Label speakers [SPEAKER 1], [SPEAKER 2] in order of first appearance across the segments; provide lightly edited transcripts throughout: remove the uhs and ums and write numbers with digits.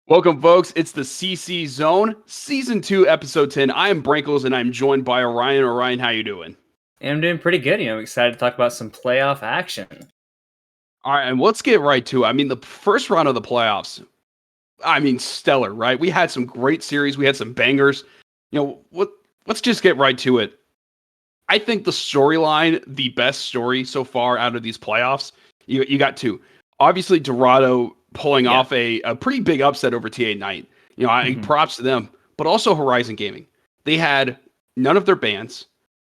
[SPEAKER 1] Welcome, folks. It's the CC Zone, Season 2, Episode 10. I am Brankles, and I'm joined by Orion. Orion, how you doing?
[SPEAKER 2] And I'm doing pretty good. I'm excited to talk about some playoff action.
[SPEAKER 1] All right, and let's get right to it. The first round of the playoffs, stellar, right? We had some great series. We had some bangers. Let's just get right to it. I think the storyline, the best story so far out of these playoffs, you got two. Obviously, Dorado pulling off a pretty big upset over TA Knight. Props to them, but also Horizon Gaming. They had none of their bans,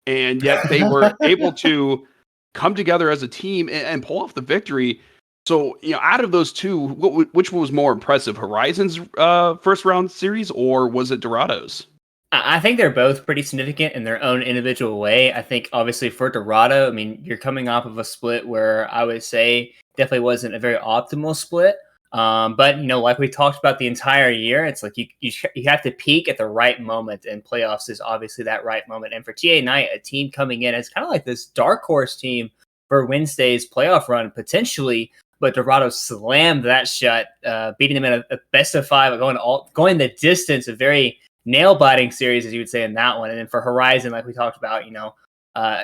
[SPEAKER 1] and yet they were able to come together as a team and pull off the victory. So, out of those two, which one was more impressive, Horizon's first round series, or was it Dorado's?
[SPEAKER 2] I think they're both pretty significant in their own individual way. I think obviously for Dorado, you're coming off of a split where I would say definitely wasn't a very optimal split. But like we talked about the entire year, it's like you have to peak at the right moment, and playoffs is obviously that right moment. And for TA Knight, a team coming in as kind of like this dark horse team for Wednesday's playoff run potentially, but Dorado slammed that shut, beating them in a best of five, going the distance, a very nail-biting series, as you would say in that one. And then for Horizon, like we talked about,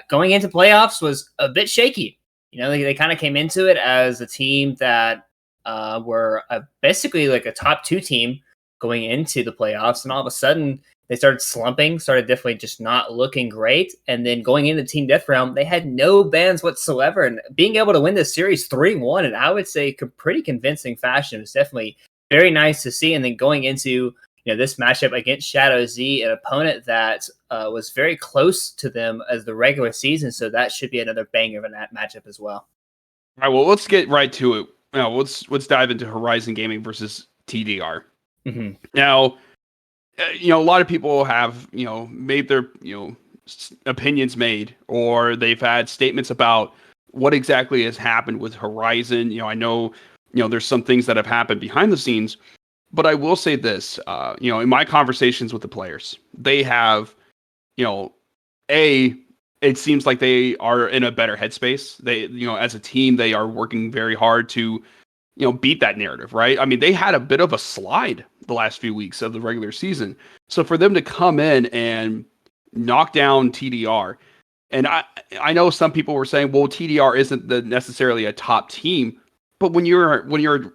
[SPEAKER 2] going into playoffs was a bit shaky. They kind of came into it as a team that were basically like a top two team going into the playoffs, and all of a sudden they started slumping, started definitely just not looking great. And then going into Team Death Realm, they had no bans whatsoever, and being able to win this series 3-1, and I would say pretty convincing fashion, was definitely very nice to see. And then going into this matchup against Shadow Z, an opponent that was very close to them as the regular season, so that should be another banger of a matchup as well.
[SPEAKER 1] All right, well, let's get right to it. Let's dive into Horizon Gaming versus TDR.
[SPEAKER 2] Mm-hmm.
[SPEAKER 1] Now, a lot of people have made their opinions made, or they've had statements about what exactly has happened with Horizon. I know there's some things that have happened behind the scenes, but I will say this. In my conversations with the players, they have, it seems like they are in a better headspace. They, as a team, they are working very hard to, beat that narrative, right? They had a bit of a slide the last few weeks of the regular season. So for them to come in and knock down TDR, and I know some people were saying, well, TDR isn't necessarily a top team, but when you're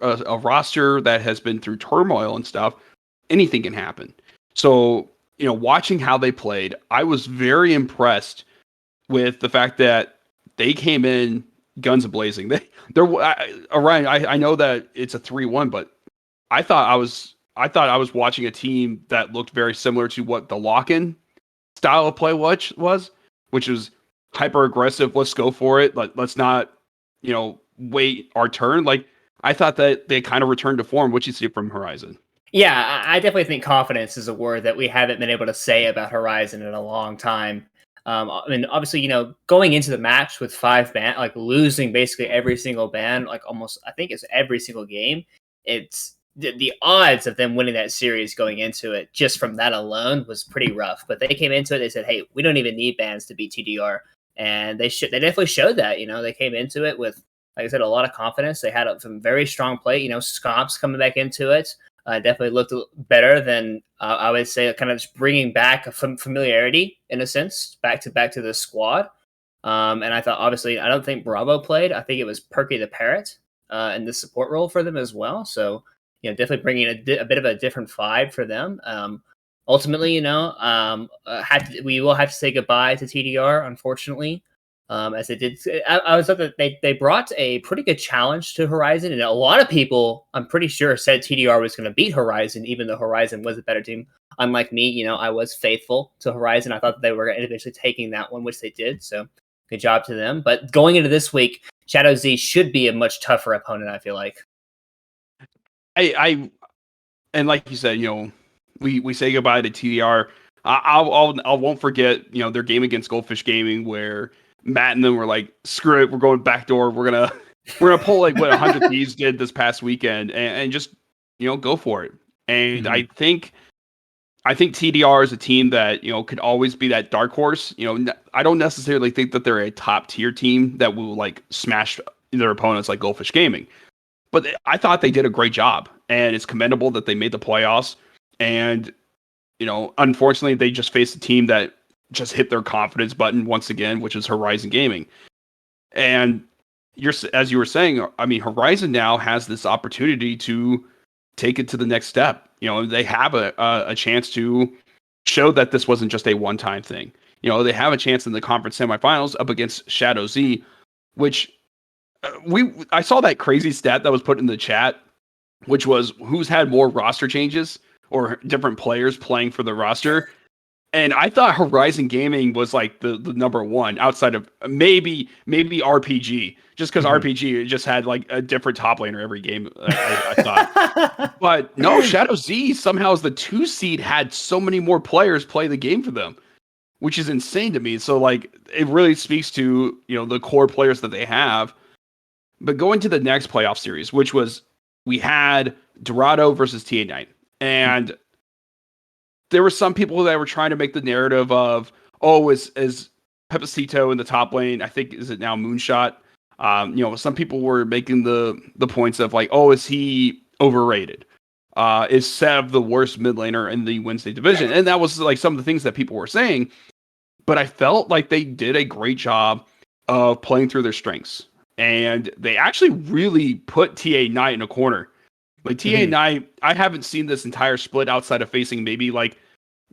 [SPEAKER 1] a roster that has been through turmoil and stuff, anything can happen. So, watching how they played, I was very impressed with the fact that they came in guns blazing. Orion, I know that it's a 3-1, but I thought I was watching a team that looked very similar to what the lock-in style of play was, which was hyper aggressive. Let's go for it. Let's not, wait our turn. Like, I thought that they kind of returned to form. What you see from Horizon?
[SPEAKER 2] Yeah, I definitely think confidence is a word that we haven't been able to say about Horizon in a long time. Obviously, going into the match with 5 ban, like losing basically every single ban, like almost, I think it's every single game. It's the odds of them winning that series going into it, just from that alone, was pretty rough. But they came into it, they said, "Hey, we don't even need bans to beat TDR," and they definitely showed that. They came into it with, like I said, a lot of confidence. They had some very strong play. Scomps coming back into it. Definitely looked better than I would say, kind of just bringing back some familiarity in a sense back to the squad. And I thought, obviously, I don't think Bravo played. I think it was Perky the Parrot in the support role for them as well. So definitely bringing a bit of a different vibe for them. Ultimately, we will have to say goodbye to TDR, unfortunately. As they did, I was thought that they brought a pretty good challenge to Horizon, and a lot of people, I'm pretty sure, said TDR was going to beat Horizon, even though Horizon was a better team. Unlike me, I was faithful to Horizon. I thought that they were eventually taking that one, which they did. So good job to them. But going into this week, Shadow Z should be a much tougher opponent, I feel like.
[SPEAKER 1] And like you said, we say goodbye to TDR. I won't forget, their game against Goldfish Gaming, where Matt and them were like, "Screw it, we're going backdoor. We're gonna pull like what 100 Thieves did this past weekend, and just go for it." And
[SPEAKER 2] Mm-hmm.
[SPEAKER 1] I think TDR is a team that could always be that dark horse. I don't necessarily think that they're a top tier team that will like smash their opponents like Goldfish Gaming, But I thought they did a great job, and it's commendable that they made the playoffs. And unfortunately, they just faced a team that just hit their confidence button once again, which is Horizon Gaming. And as you were saying, I mean, Horizon now has this opportunity to take it to the next step. They have a chance to show that this wasn't just a one-time thing. They have a chance in the conference semifinals up against Shadow Z, which I saw that crazy stat that was put in the chat, which was who's had more roster changes or different players playing for the roster. And I thought Horizon Gaming was like the number one outside of maybe RPG, just because RPG just had like a different top laner every game. I thought, but no, Shadow Z somehow as the 2 seed had so many more players play the game for them, which is insane to me. So like it really speaks to the core players that they have. But going to the next playoff series, which was we had Dorado versus TA Knight, and there were some people that were trying to make the narrative of, oh, is Pepacito in the top lane? I think is it now Moonshot? Some people were making the points of like, oh, is he overrated? Is Sev the worst mid laner in the Wednesday division? And that was like some of the things that people were saying. But I felt like they did a great job of playing through their strengths. And they actually really put TA Knight in a corner. Like TA Knight, I haven't seen this entire split outside of facing maybe like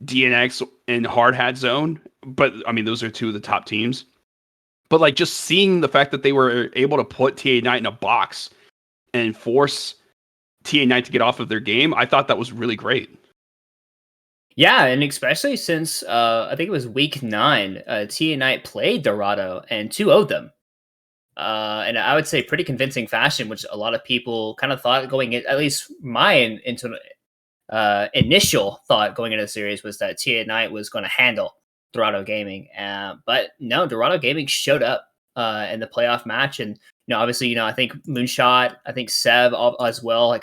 [SPEAKER 1] DNX and Hard Hat Zone. But I mean, those are two of the top teams. But like just seeing the fact that they were able to put TA Knight in a box and force TA Knight to get off of their game, I thought that was really great.
[SPEAKER 2] Yeah, and especially since I think it was week 9, TA Knight played Dorado and 2-0'd them. And I would say pretty convincing fashion, which a lot of people kind of thought going in, at least my initial thought going into the series was that TA Knight was going to handle Dorado Gaming. But no, Dorado Gaming showed up in the playoff match. And, obviously, I think Moonshot, I think Sev as well,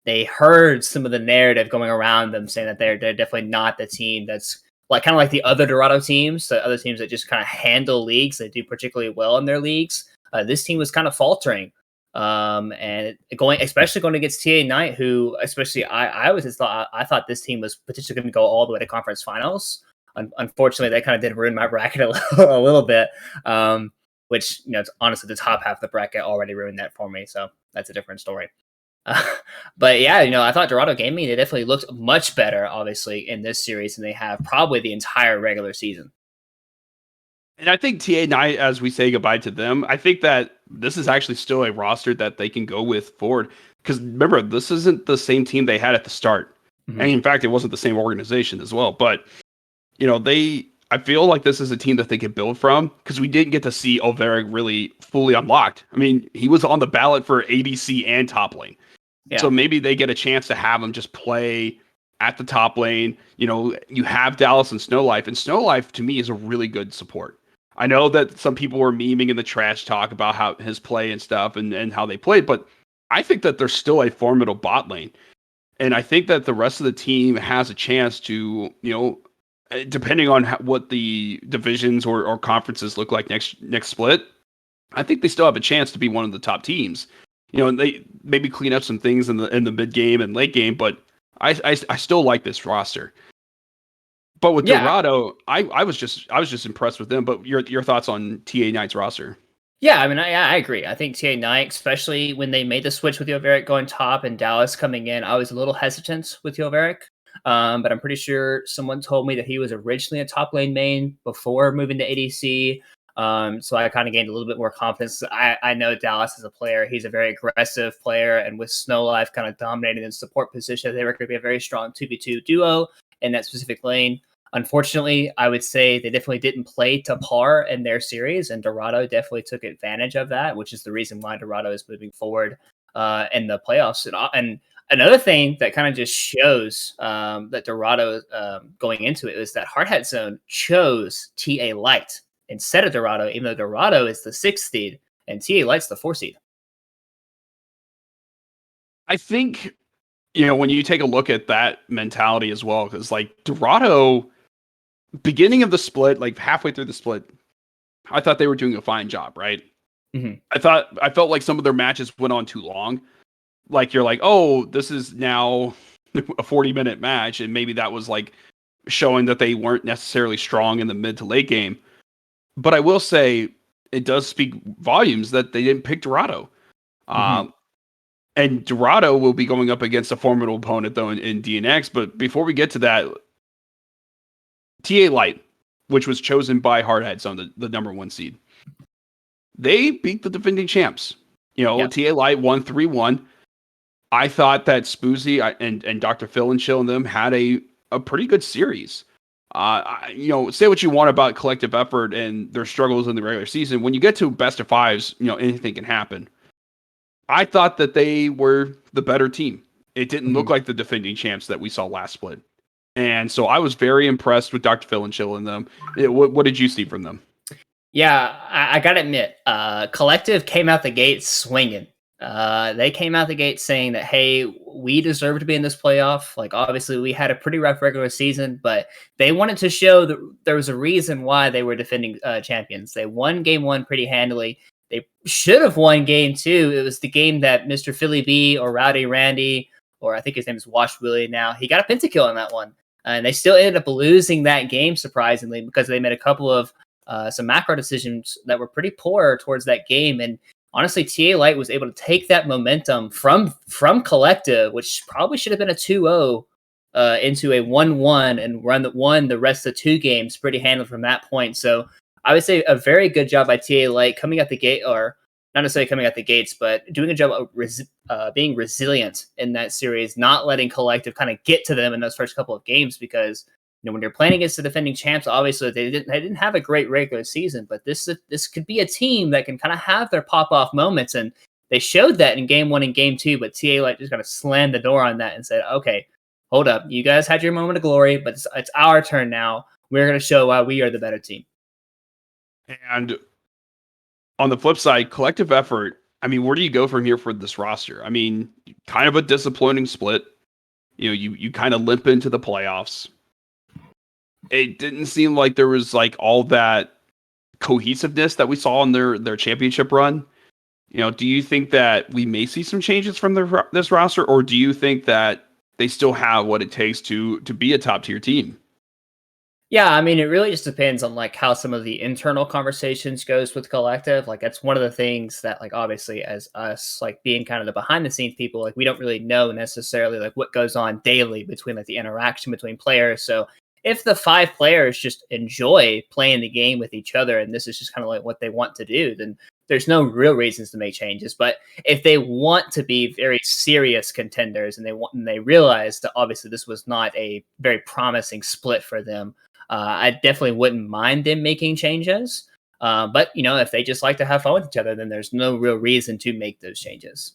[SPEAKER 2] they heard some of the narrative going around them saying that they're definitely not the team that's like kind of like the other Dorado teams, the other teams that just kind of handle leagues, that do particularly well in their leagues. This team was kind of faltering, and especially going against TA Knight, who especially I thought this team was potentially going to go all the way to conference finals. Unfortunately, they kind of did ruin my bracket a little bit, which it's honestly the top half of the bracket already ruined that for me. So that's a different story. But yeah, I thought Dorado Gaming, they definitely looked much better, obviously, in this series than they have probably the entire regular season.
[SPEAKER 1] And I think TA Knight, as we say goodbye to them, I think that this is actually still a roster that they can go with forward. Because remember, this isn't the same team they had at the start. Mm-hmm. And in fact, it wasn't the same organization as well. But, I feel like this is a team that they could build from, because we didn't get to see Olveric really fully unlocked. I mean, he was on the ballot for ADC and top lane. Yeah. So maybe they get a chance to have him just play at the top lane. You have Dallas and Snowlife, and Snowlife to me is a really good support. I know that some people were memeing in the trash talk about how his play and stuff and how they played, but I think that there's still a formidable bot lane. And I think that the rest of the team has a chance to, depending on what the divisions or conferences look like next split, I think they still have a chance to be one of the top teams. They maybe clean up some things in the mid game and late game, but I still like this roster. But with Dorado, I was just impressed with them. But your thoughts on TA Knight's roster?
[SPEAKER 2] Yeah, I mean, I agree. I think TA Knight, especially when they made the switch with Olveric going top and Dallas coming in, I was a little hesitant with Olveric. But I'm pretty sure someone told me that he was originally a top lane main before moving to ADC. So I kind of gained a little bit more confidence. I know Dallas as a player. He's a very aggressive player. And with Snowlife kind of dominating in support position, they were going to be a very strong 2v2 duo in that specific lane. Unfortunately, I would say they definitely didn't play to par in their series, and Dorado definitely took advantage of that, which is the reason why Dorado is moving forward in the playoffs. And another thing that kind of just shows that Dorado going into it is that Hard Hat Zone chose TA Light instead of Dorado, even though Dorado is the 6th seed and TA Light's the 4th seed.
[SPEAKER 1] I think, when you take a look at that mentality as well, because like Dorado, beginning of the split, like halfway through the split, I thought they were doing a fine job, right?
[SPEAKER 2] Mhm.
[SPEAKER 1] I felt like some of their matches went on too long. Like you're like, oh, this is now a 40-minute match, and maybe that was like showing that they weren't necessarily strong in the mid to late game. But I will say it does speak volumes that they didn't pick Dorado.
[SPEAKER 2] Mhm.
[SPEAKER 1] Um, and Dorado will be going up against a formidable opponent though in DNX. But before we get to that, TA Light, which was chosen by Hardheads on the number one seed, they beat the defending champs. You know,
[SPEAKER 2] Yeah.
[SPEAKER 1] TA Light won 3-1. I thought that Spoozy and Dr. Phil and Chill and them had a pretty good series. You know, say what you want about collective effort and their struggles in the regular season. When you get to best of fives, you know, anything can happen. I thought that they were the better team. It didn't look
[SPEAKER 2] Mhm.
[SPEAKER 1] like the defending champs that we saw last split. And so I was very impressed with Dr. Phil and Chill and them. What did you see from them?
[SPEAKER 2] Yeah, I gotta admit, Collective came out the gate swinging. They came out the gate saying that, hey, we deserve to be in this playoff. Like, obviously, we had a pretty rough regular season, but they wanted to show that there was a reason why they were defending champions. They won game one pretty handily. They should have won game two. It was the game that Mr. Philly B or Rowdy Randy, or I think his name is Wash Willie now, he got a pentakill in that one. And they still ended up losing that game, surprisingly, because they made a couple of some macro decisions that were pretty poor towards that game. And honestly, TA Light was able to take that momentum from Collective, which probably should have been a 2-0, into a 1-1 and won the rest of the two games pretty handily from that point. So I would say a very good job by TA Light coming out the gate, or not necessarily coming out the gates, but doing a job of being resilient in that series, not letting Collective kind of get to them in those first couple of games, because when you're playing against the defending champs, obviously they didn't have a great regular season, but this could be a team that can kind of have their pop off moments, and they showed that in game one and game two. But TA Light just kind of slammed the door on that and said, "Okay, hold up, you guys had your moment of glory, but it's our turn now. We're going to show why we are the better team."
[SPEAKER 1] And on the flip side, collective effort. I mean, where do you go from here for this roster? I mean, kind of a disappointing split. You know, you kind of limp into the playoffs. It didn't seem like there was like all that cohesiveness that we saw in their championship run. You know, do you think that we may see some changes from this roster, or do you think that they still have what it takes to be a top tier team?
[SPEAKER 2] Yeah, I mean, it really just depends on like how some of the internal conversations goes with collective. Like that's one of the things that, like, obviously as us, like being kind of the behind the scenes people, like we don't really know necessarily like what goes on daily between like the interaction between players. So if the five players just enjoy playing the game with each other and this is just kind of like what they want to do, then there's no real reasons to make changes. But if they want to be very serious contenders and they realize that obviously this was not a very promising split for them, I definitely wouldn't mind them making changes. But if they just like to have fun with each other, then there's no real reason to make those changes.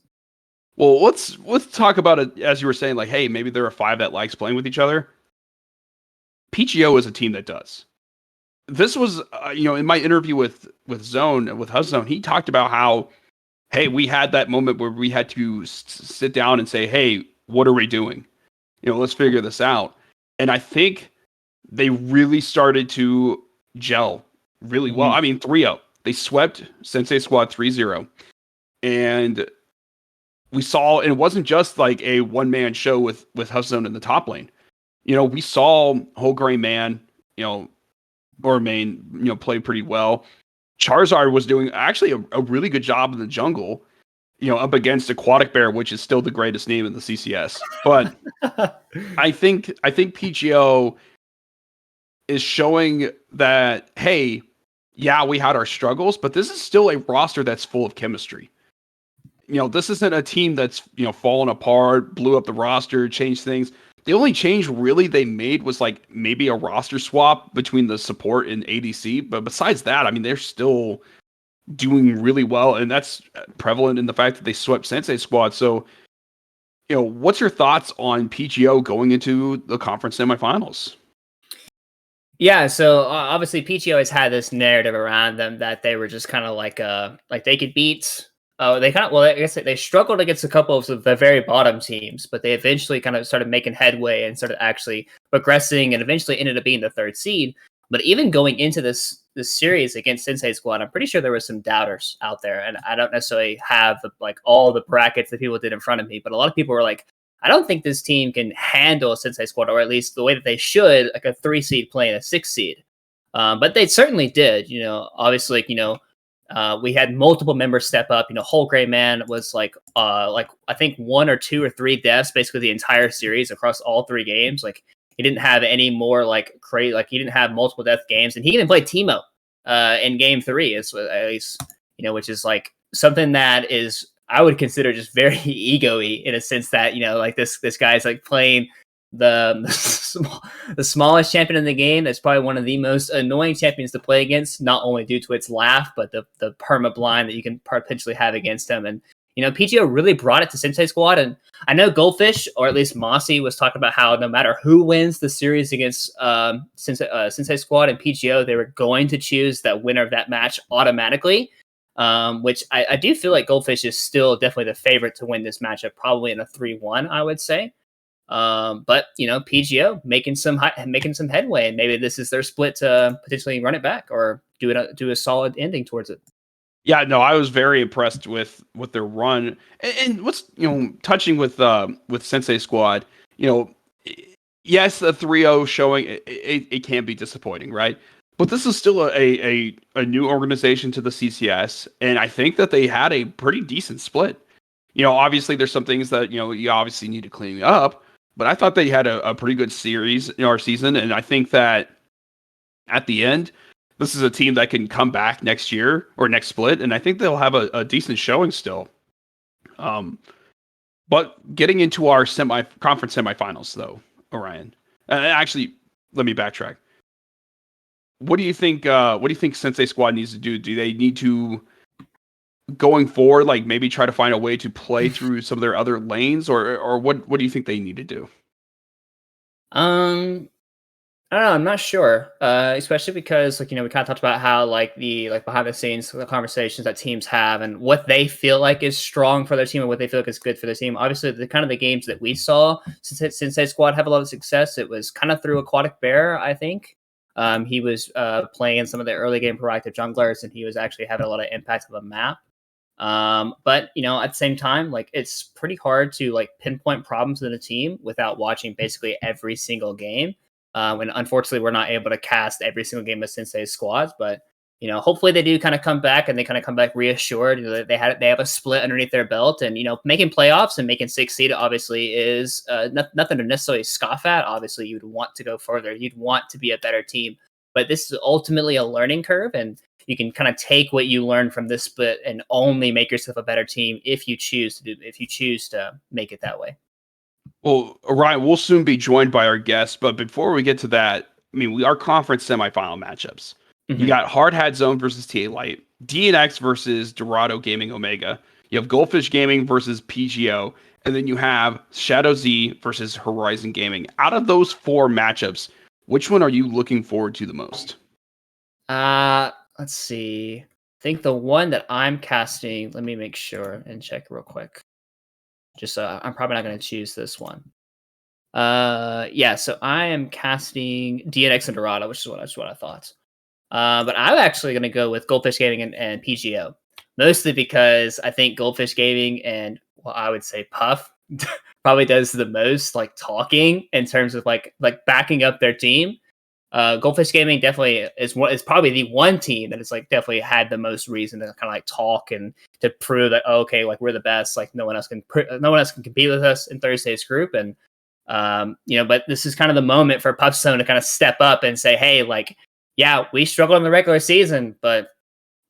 [SPEAKER 1] Well, let's talk about it as you were saying, like, hey, maybe there are five that likes playing with each other. PGO is a team that does. This was, in my interview with Zone with HuzzZone, he talked about how, hey, we had that moment where we had to sit down and say, hey, what are we doing? You know, let's figure this out. And I think they really started to gel really well.
[SPEAKER 2] Mhm.
[SPEAKER 1] I mean, 3-0. They swept Sensei Squad 3-0. And we saw, and it wasn't just like a one-man show with HuzzZone in the top lane. You know, we saw Whole Grain Man, or Main, play pretty well. Charizard was doing actually a really good job in the jungle, up against Aquatic Bear, which is still the greatest name in the CCS. But I think PGO is showing that, hey, yeah, we had our struggles, but this is still a roster that's full of chemistry. This isn't a team that's, fallen apart, blew up the roster, changed things. The only change really they made was like maybe a roster swap between the support and ADC. But besides that, I mean, they're still doing really well. And that's prevalent in the fact that they swept Sensei Squad. So, what's your thoughts on PGO going into the conference semifinals?
[SPEAKER 2] Yeah, so obviously PTO has had this narrative around them that they were just kind of like they could beat. They kind of, well, I guess they struggled against a couple of the very bottom teams, but they eventually kind of started making headway and started actually progressing, and eventually ended up being the third seed. But even going into this the series against Sensei Squad, I'm pretty sure there was some doubters out there, and I don't necessarily have like all the brackets that people did in front of me, but a lot of people were like, I don't think this team can handle Sensei Squad, or at least the way that they should, like a 3 seed playing a 6 seed. But they certainly did. Obviously, we had multiple members step up. Whole Gray Man was like I think 1 or 2 or 3 deaths basically the entire series across all 3 games. Like he didn't have any more like crazy. Like he didn't have multiple death games, and he even played Teemo in game 3. At least which is like something that is I would consider just very ego-y in a sense that like this guy's like playing the smallest champion in the game. That's probably one of the most annoying champions to play against, not only due to its laugh, but the perma blind that you can potentially have against him. And PGO really brought it to Sensei Squad. And I know Goldfish, or at least Mossy, was talking about how no matter who wins the series against Sensei Squad and PGO, they were going to choose that winner of that match automatically. Which I do feel like Goldfish is still definitely the favorite to win this matchup, probably in a 3-1, I would say. But PGO making some headway, and maybe this is their split to potentially run it back or do a solid ending towards it.
[SPEAKER 1] Yeah, no, I was very impressed with their run, and what's touching with Sensei Squad. Yes, the 3-0 showing it can be disappointing, right? But this is still a new organization to the CCS, and I think that they had a pretty decent split. Obviously there's some things that you obviously need to clean up, but I thought they had a pretty good series in our season, and I think that at the end, this is a team that can come back next year or next split, and I think they'll have a decent showing still. But getting into our conference semifinals, though, Orion. Actually, let me backtrack. What do you think? What do you think Sensei Squad needs to do? Do they need to, going forward, like maybe try to find a way to play through some of their other lanes, or what do you think they need to do?
[SPEAKER 2] I don't know. I'm not sure, especially because we kind of talked about how the behind the scenes the conversations that teams have and what they feel like is strong for their team and what they feel like is good for their team. Obviously, the games that we saw Sensei Squad have a lot of success. It was kind of through Aquatic Bear, I think. He was playing some of the early game proactive junglers, and he was actually having a lot of impact on the map. But at the same time, it's pretty hard to pinpoint problems in a team without watching basically every single game. And unfortunately, we're not able to cast every single game of Sensei's squads, but hopefully they do kind of come back, and they kind of come back reassured. They have a split underneath their belt, and making playoffs and making 6 seed obviously is nothing to necessarily scoff at. Obviously, you'd want to go further, you'd want to be a better team, but this is ultimately a learning curve, and you can kind of take what you learn from this split and only make yourself a better team if you choose to make it that way.
[SPEAKER 1] Well, Ryan, we'll soon be joined by our guest, but before we get to that, I mean, we are conference semifinal matchups. You got Hard Hat Zone versus TA Light, DNX versus Dorado Gaming Omega. You have Goldfish Gaming versus PGO, and then you have Shadow Z versus Horizon Gaming. Out of those 4 matchups, which one are you looking forward to the most?
[SPEAKER 2] Let's see. I think the one that I'm casting, let me make sure and check real quick. Just I'm probably not going to choose this one. Yeah, so I am casting DNX and Dorado, which is what I thought. But I'm actually going to go with Goldfish Gaming and PGO, mostly because I think Goldfish Gaming and I would say Puff probably does the most talking in terms of like backing up their team. Goldfish Gaming definitely is probably the one team that has definitely had the most reason to kind of talk and to prove that okay, we're the best, no one else can compete with us in Thursday's group. And but this is kind of the moment for Puffstone to kind of step up and say, hey, yeah, we struggled in the regular season, but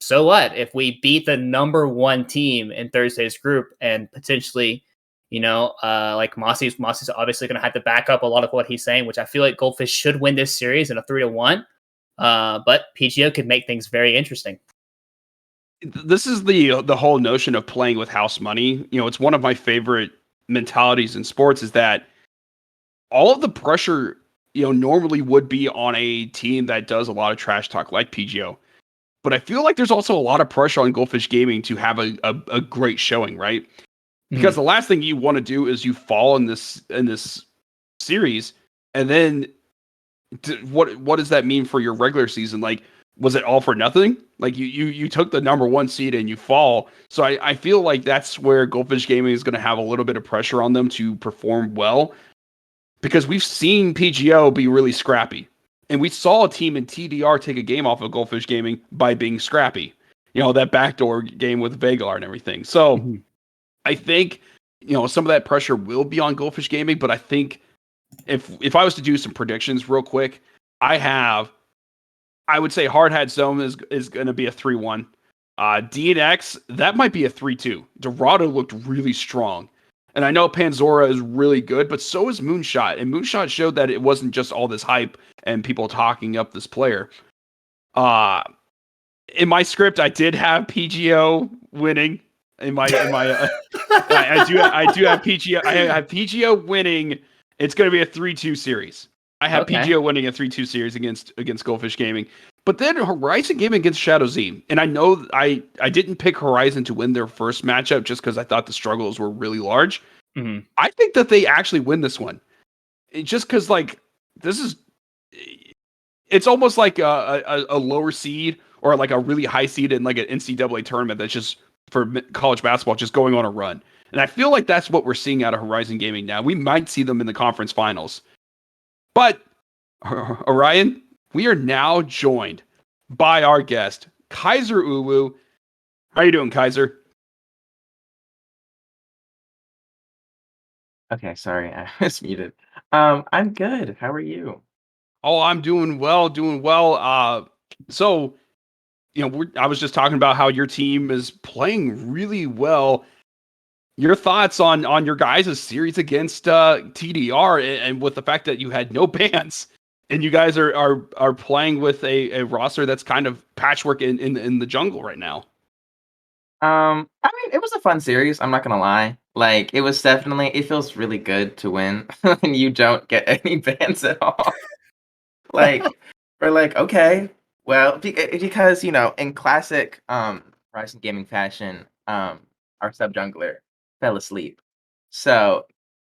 [SPEAKER 2] so what if we beat the number 1 team in Thursday's group and potentially Mossy's obviously going to have to back up a lot of what he's saying, which I feel like Goldfish should win this series in a 3-1. But PGO could make things very interesting.
[SPEAKER 1] This is the whole notion of playing with house money. It's one of my favorite mentalities in sports is that all of the pressure, normally would be on a team that does a lot of trash talk like PGO. But I feel like there's also a lot of pressure on Goldfish Gaming to have a great showing, right? Because the last thing you want to do is you fall in this series, and then what does that mean for your regular season? was it all for nothing? Like you took the number one seed and you fall. So I feel like that's where Goldfish Gaming is going to have a little bit of pressure on them to perform well because we've seen PGO be really scrappy. And we saw a team in TDR take a game off of Goldfish Gaming by being scrappy. You know, that backdoor game with Vagar and everything. So
[SPEAKER 3] Mhm.
[SPEAKER 1] I think, some of that pressure will be on Goldfish Gaming, but I think if I was to do some predictions real quick, I would say Hard Hat Zone is going to be a 3-1. DNX, that might be a 3-2. Dorado looked really strong. And I know Panzora is really good, but so is Moonshot. And Moonshot showed that it wasn't just all this hype and people talking up this player. Uh, in my script, I did have PGO winning. I do have PGO. I have PGO winning. It's going to be a 3-2 series. I have
[SPEAKER 2] Okay.
[SPEAKER 1] PGO winning a 3-2 series against Goldfish Gaming. But then Horizon Gaming against Shadow Z. And I know I didn't pick Horizon to win their first matchup just because I thought the struggles were really large.
[SPEAKER 2] Mhm.
[SPEAKER 1] I think that they actually win this one. Just because, like, this is. It's almost like a lower seed or like a really high seed in like an NCAA tournament that's just for college basketball just going on a run. And I feel like that's what we're seeing out of Horizon Gaming now. We might see them in the conference finals. But Orion, we are now joined by our guest, Kaiser Uwu. How you doing, Kaiser?
[SPEAKER 3] Okay, sorry, I was muted. I'm good. How are you?
[SPEAKER 1] Oh, I'm doing well, doing well. So I was just talking about how your team is playing really well. Your thoughts on your guys' series against TDR and with the fact that you had no bans and you guys are playing with a roster that's kind of patchwork in the jungle right now.
[SPEAKER 3] I mean, it was a fun series. I'm not gonna lie. Like, it feels really good to win when you don't get any bans at all. Like, we're like, okay, well, because in classic Rising Gaming fashion, our sub jungler fell asleep. So,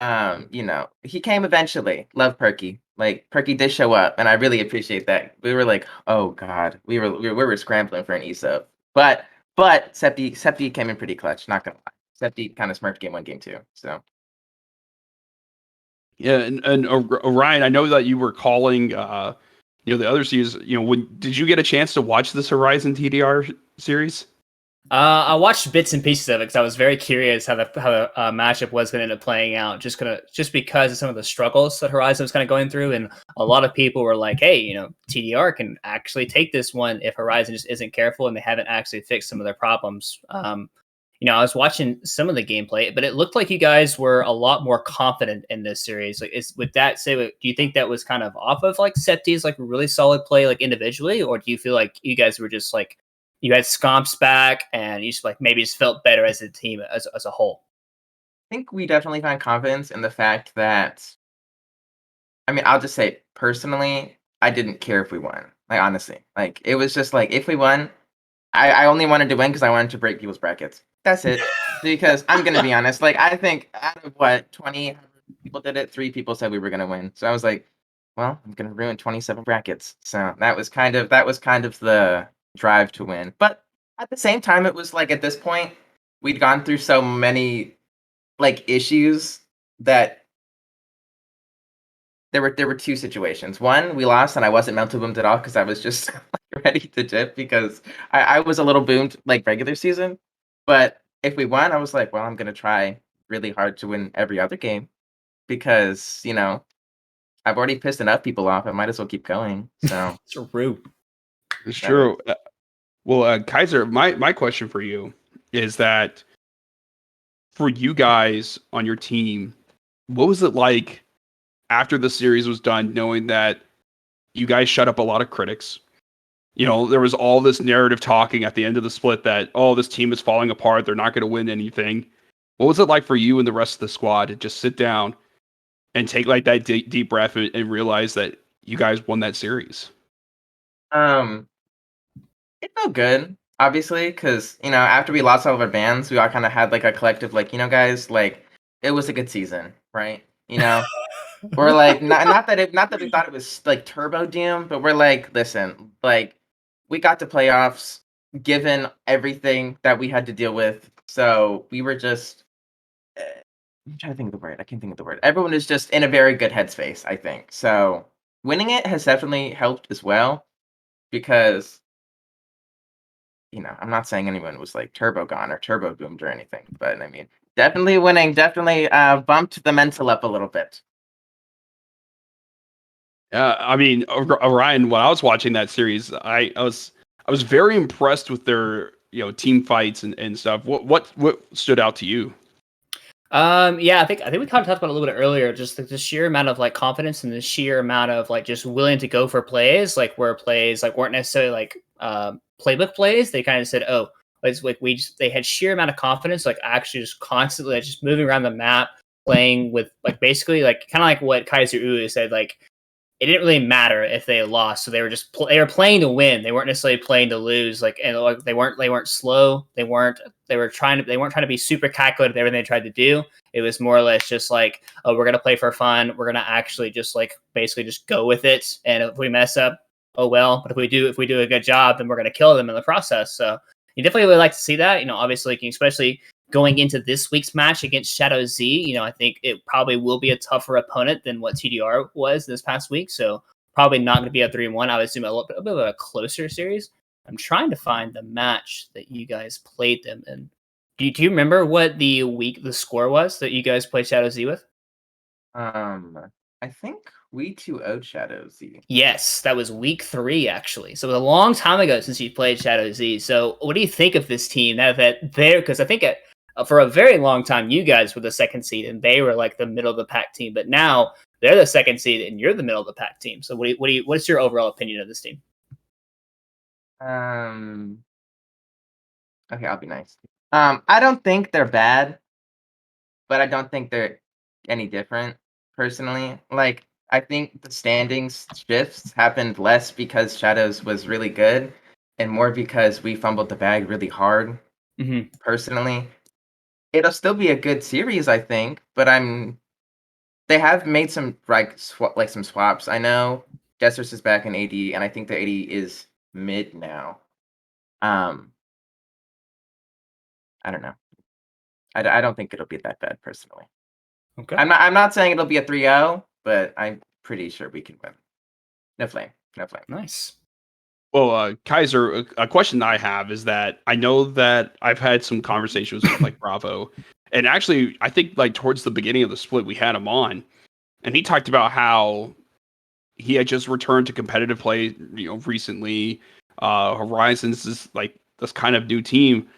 [SPEAKER 3] he came eventually. Love Perky. Like Perky did show up, and I really appreciate that. We were like, oh god, we were scrambling for an ESO, but Septi came in pretty clutch. Not gonna lie, Septi kind of smurfed game one, game two. So
[SPEAKER 1] Yeah, and Orion, I know that you were calling the other series. When did you get a chance to watch this Horizon TDR series?
[SPEAKER 2] I watched bits and pieces of it because I was very curious how the matchup was going to end up playing out. Just because of some of the struggles that Horizon was kind of going through, and a lot of people were like, "Hey, TDR can actually take this one if Horizon just isn't careful and they haven't actually fixed some of their problems." I was watching some of the gameplay, but it looked like you guys were a lot more confident in this series. Like, with that say, do you think that was kind of off of like Septi's like really solid play like individually, or do you feel like you guys were just like you had Scomps back and you just like maybe just felt better as a team as a whole?
[SPEAKER 3] I think we definitely found confidence in the fact that, I mean, I'll just say personally, I didn't care if we won. Like honestly, like it was just like if we won, I only wanted to win because I wanted to break people's brackets. That's it. Because I'm gonna be honest, like I think out of what 20 people did it, 3 people said we were gonna win. So I was like, well, I'm gonna ruin 27 brackets. So that was kind of the drive to win. But at the same time, it was like at this point, we'd gone through so many like issues that there were 2 situations. One, we lost and I wasn't mental boomed at all because I was just like ready to dip because I was a little boomed like regular season. But if we won, I was like, well, I'm gonna try really hard to win every other game because, I've already pissed enough people off. I might as well keep going. So
[SPEAKER 2] True.
[SPEAKER 1] It's
[SPEAKER 3] that was
[SPEAKER 1] true. Well, Kaiser, my question for you is that for you guys on your team, what was it like after the series was done, knowing that you guys shut up a lot of critics? There was all this narrative talking at the end of the split that, oh, this team is falling apart. They're not going to win anything. What was it like for you and the rest of the squad to just sit down and take like that deep breath and realize that you guys won that series?
[SPEAKER 3] um it felt good, obviously, because after we lost all of our bands, we all kind of had like a collective, like, guys, like it was a good season, right? We're like, not that we thought it was like turbo doom, but we're like, listen, like we got to playoffs given everything that we had to deal with. So we were just I'm trying to think of the word. I can't think of the word. Everyone is just in a very good headspace, I think. So winning it has definitely helped as well because I'm not saying anyone was like turbo gone or turbo boomed or anything, but I mean, definitely winning, definitely bumped the mental up a little bit.
[SPEAKER 1] I mean, Orion. When I was watching that series, I was very impressed with their team fights and stuff. What stood out to you?
[SPEAKER 2] Yeah, I think we kind of talked about it a little bit earlier, just the sheer amount of like confidence and the sheer amount of like just willing to go for plays, like where plays like weren't necessarily like playbook plays. They kind of said, oh, it's like they had sheer amount of confidence, like actually just constantly like, just moving around the map, playing with like basically like kind of like what Kaiser Uu said, like it didn't really matter if they lost. So they were just they were playing to win. They weren't necessarily playing to lose. Like and like they weren't slow. They weren't they weren't trying to be super calculated with everything they tried to do. It was more or less just like, oh, we're gonna play for fun. We're gonna actually just like basically just go with it. And if we mess up, oh well. But if we do a good job, then we're gonna kill them in the process. So you definitely would like to see that. Obviously, especially going into this week's match against Shadow Z, I think it probably will be a tougher opponent than what TDR was this past week. So probably not going to be a 3-1. I would assume a bit of a closer series. I'm trying to find the match that you guys played them in. Do you remember what the score was that you guys played Shadow Z with?
[SPEAKER 3] I think we 2-0 Shadow Z.
[SPEAKER 2] Yes, that was week 3 actually. So it was a long time ago since you played Shadow Z. So what do you think of this team now that they're because I think for a very long time you guys were the second seed and they were like the middle of the pack team, but now they're the second seed and you're the middle of the pack team. So what's your overall opinion of this team?
[SPEAKER 3] Um, okay, I'll be nice. I don't think they're bad, but I don't think they're any different personally. Like, I think the standings shifts happened less because Shadows was really good and more because we fumbled the bag really hard
[SPEAKER 2] Mm-hmm.
[SPEAKER 3] personally. It'll still be a good series, I think, but they have made some some swaps. I know Jessers is back in AD, and I think the AD is mid now. Um, I don't know. I don't think it'll be that bad personally.
[SPEAKER 2] Okay.
[SPEAKER 3] I'm not saying it'll be a 3-0, but I'm pretty sure we can win. No flame. No flame.
[SPEAKER 2] Nice.
[SPEAKER 1] Well, Kaiser, a question I have is that I know that I've had some conversations with like Bravo, and actually I think like towards the beginning of the split we had him on, and he talked about how he had just returned to competitive play, recently. Horizons is like this kind of new team.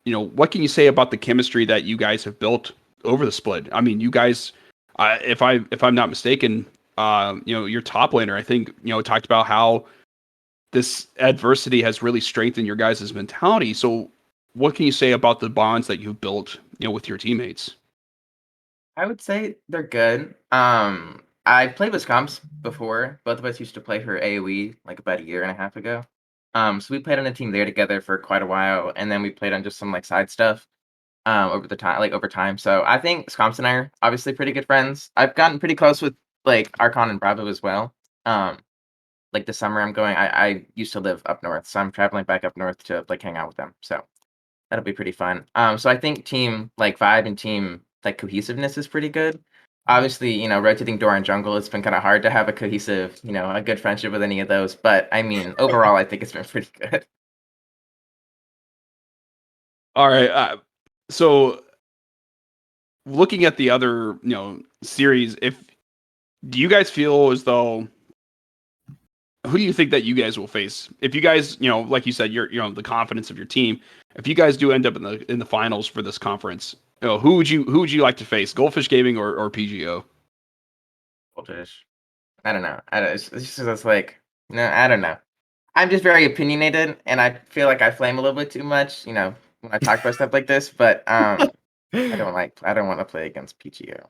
[SPEAKER 1] What can you say about the chemistry that you guys have built over the split? I mean, you guys, if I'm not mistaken, your top laner, I think, talked about how this adversity has really strengthened your guys' mentality. So, what can you say about the bonds that you've built, with your teammates?
[SPEAKER 3] I would say they're good. I played with Scumps before. Both of us used to play for AoE like about a year and a half ago. So we played on a team there together for quite a while, and then we played on just some like side stuff over time. So I think Scumps and I are obviously pretty good friends. I've gotten pretty close with like Archon and Bravo as well. Like this summer I'm going I used to live up north, so I'm traveling back up north to like hang out with them. So that'll be pretty fun. So I think team like vibe and team like cohesiveness is pretty good. Obviously, rotating door and jungle, it's been kind of hard to have a cohesive, a good friendship with any of those. But I mean, overall, I think it's been pretty good.
[SPEAKER 1] All right. So, looking at the other, series, if do you guys feel as though who do you think that you guys will face? If you guys, like you said, the confidence of your team. If you guys do end up in the finals for this conference, who would you like to face? Goldfish Gaming or PGO?
[SPEAKER 3] Goldfish. I don't know. It's like no, I don't know. I'm just very opinionated, and I feel like I flame a little bit too much, when I talk about stuff like this. But I don't want to play against PGO.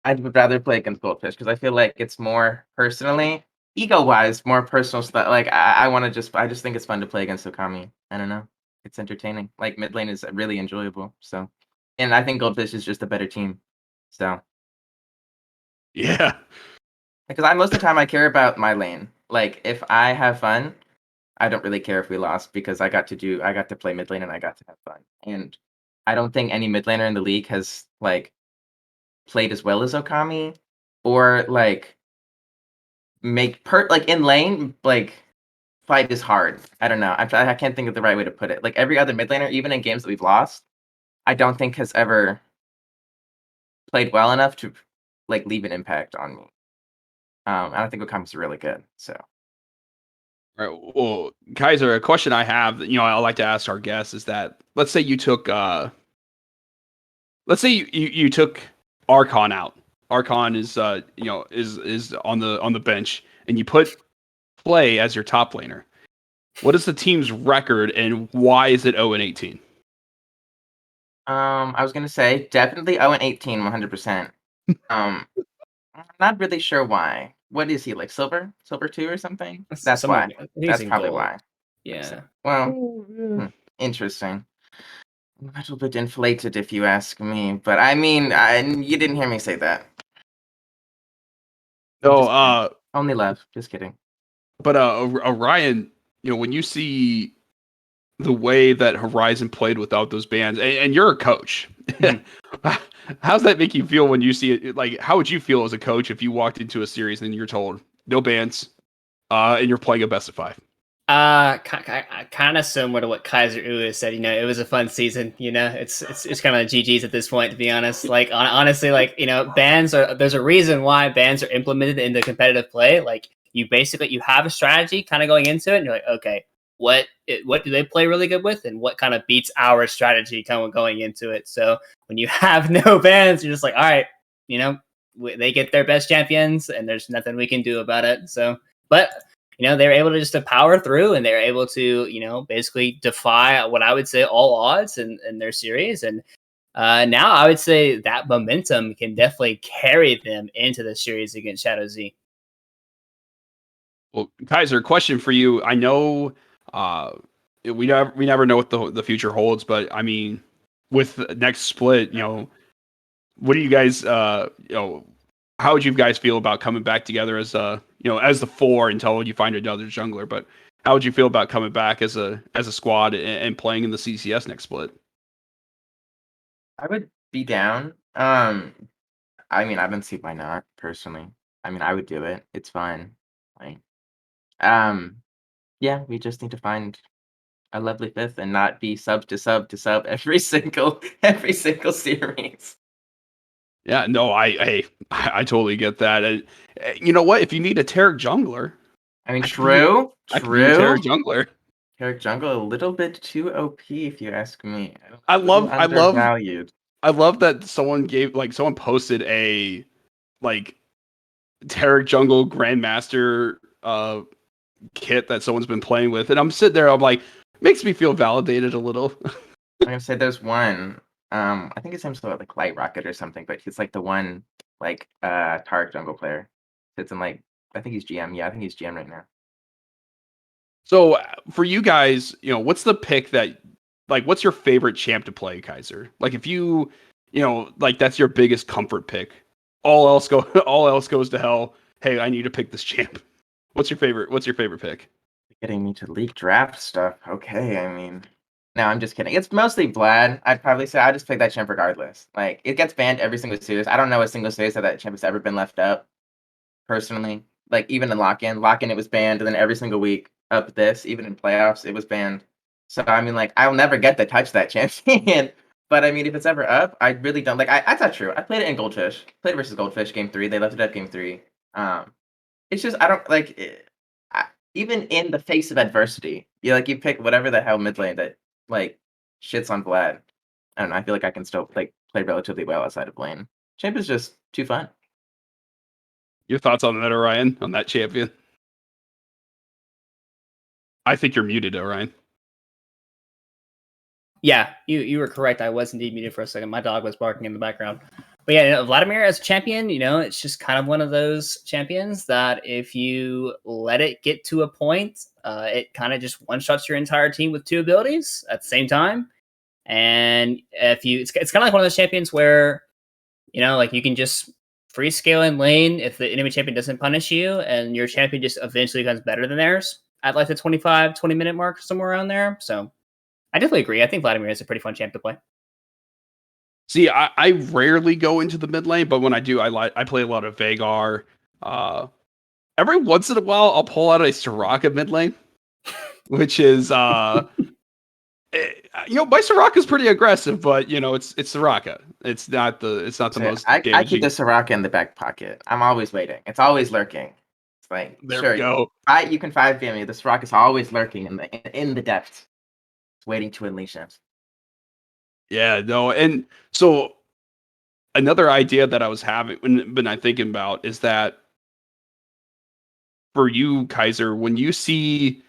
[SPEAKER 3] I would rather play against Goldfish because I feel like it's more personally, ego-wise, more personal stuff. Like I just think it's fun to play against Okami. I don't know, it's entertaining. Like mid lane is really enjoyable. So, and I think Goldfish is just a better team. So,
[SPEAKER 1] Yeah.
[SPEAKER 3] because I most of the time I care about my lane. Like if I have fun, I don't really care if we lost because I got to play mid lane and I got to have fun. And I don't think any mid laner in the league has like played as well as Okami or like like in lane like fight is hard. I don't know. I can't think of the right way to put it. Like every other mid laner, even in games that we've lost, I don't think has ever played well enough to like leave an impact on me. I don't think Okami's really good. So
[SPEAKER 1] Right. Well, Kaiser, a question I have, I like to ask our guests is that let's say you took you took Archon out. Archon is is on the bench and you put Play as your top laner. What is the team's record and why is it 0-18?
[SPEAKER 3] I was gonna say definitely 0-18, 100%. Um, I'm not really sure why. What is he like? Silver 2 or something? That's
[SPEAKER 2] Somewhere,
[SPEAKER 3] why.
[SPEAKER 2] I think he's
[SPEAKER 3] That's
[SPEAKER 2] in
[SPEAKER 3] probably
[SPEAKER 2] gold.
[SPEAKER 3] why.
[SPEAKER 2] Yeah.
[SPEAKER 3] Well, interesting. A little bit inflated, if you ask me. But I mean, you didn't hear me say that. I'm
[SPEAKER 1] No,
[SPEAKER 3] just kidding. Only love. Just kidding.
[SPEAKER 1] but Orion, when you see the way that Horizon played without those bans, and you're a coach,
[SPEAKER 3] Mhm.
[SPEAKER 1] how's that make you feel when you see it? Like, how would you feel as a coach if you walked into a series and you're told no bans, and you're playing a best of 5?
[SPEAKER 2] Kind of similar to what Kaiser Uwe said. It was a fun season. It's kind of GG's at this point, to be honest. Like honestly, like bans are. There's a reason why bans are implemented into competitive play. Like you have a strategy kind of going into it, and you're like, okay, what do they play really good with, and what kind of beats our strategy kind of going into it. So when you have no bans, you're just like, all right, they get their best champions, and there's nothing we can do about it. So, but they were able to just to power through and they were able to, basically defy what I would say all odds in their series. And now I would say that momentum can definitely carry them into the series against Shadow Z.
[SPEAKER 1] Well, Kaiser, question for you. I know uh, we never know what the future holds, but I mean, with the next split, what do you guys how would you guys feel about coming back together as as the 4 until you find another jungler? But how would you feel about coming back as a squad and playing in the CCS next split?
[SPEAKER 3] I would be down. I mean, I don't see why not, personally. I mean, I would do it. It's fine. Like, um, yeah, we just need to find a lovely fifth and not be sub to sub to sub every single series.
[SPEAKER 1] Yeah, no, I totally get that. And you know what? If you need a Taric jungler,
[SPEAKER 3] I mean,
[SPEAKER 1] I could be I could be your Taric
[SPEAKER 3] true.
[SPEAKER 1] jungler.
[SPEAKER 3] Carrick Jungle a little bit too OP, if you ask me. A
[SPEAKER 1] I
[SPEAKER 3] little
[SPEAKER 1] love I love
[SPEAKER 3] undervalued.
[SPEAKER 1] I love that someone posted a like Taric Jungle Grandmaster kit that someone's been playing with, and I'm sitting there, I'm like, makes me feel validated a little.
[SPEAKER 3] I'm gonna say there's one. I think his name's like Light Rocket or something, but he's like the one like Tarek Jungle player. Sits in like I think he's GM. Yeah, I think he's GM right now.
[SPEAKER 1] So for you guys, what's the pick that what's your favorite champ to play, Kaiser? Like if like that's your biggest comfort pick. All else goes to hell. Hey, I need to pick this champ. What's your favorite pick?
[SPEAKER 3] Getting me to leak draft stuff. Okay, I mean, no, I'm just kidding. It's mostly Vlad. I'd probably say I just pick that champ regardless. Like it gets banned every single series. I don't know a single series that champ has ever been left up. Personally, like even in lock in it was banned, and then every single week up this, even in playoffs, it was banned. So I mean, like I'll never get to touch that champion. But I mean, if it's ever up, I really don't like. That's not true. I played it in Goldfish. Played it versus Goldfish game 3. They left it up game 3. Um, it's just I don't like it, even in the face of adversity. You pick whatever the hell mid lane that like shits on Vlad. I don't know. I feel like I can still like play relatively well outside of lane. Champ is just too fun.
[SPEAKER 1] Your thoughts on that, Orion, on that champion? I think you're muted, Orion.
[SPEAKER 2] Yeah, you were correct. I was indeed muted for a second. My dog was barking in the background. But yeah, Vladimir as a champion, it's just kind of one of those champions that if you let it get to a point, it kind of just one shots your entire team with 2 abilities at the same time. And it's kind of like one of those champions where like you can just free scale in lane if the enemy champion doesn't punish you, and your champion just eventually becomes better than theirs. at like the 25, 20-minute mark, somewhere around there. So I definitely agree. I think Vladimir is a pretty fun champ to play.
[SPEAKER 1] See, I rarely go into the mid lane, but when I do, I play a lot of Vagar. Every once in a while, I'll pull out a Soraka mid lane, which is my Soraka's pretty aggressive, but it's Soraka. It's not the
[SPEAKER 3] So
[SPEAKER 1] most
[SPEAKER 3] I keep the
[SPEAKER 1] damaging.
[SPEAKER 3] Soraka in the back pocket. I'm always waiting. It's always lurking. It's like,
[SPEAKER 1] There we
[SPEAKER 3] sure,
[SPEAKER 1] go.
[SPEAKER 3] you can 5v me. The Soraka's always lurking in the depths, waiting to unleash it.
[SPEAKER 1] Yeah, no, and so another idea that I was having when I'm thinking about is that for you, Kaiser, when you see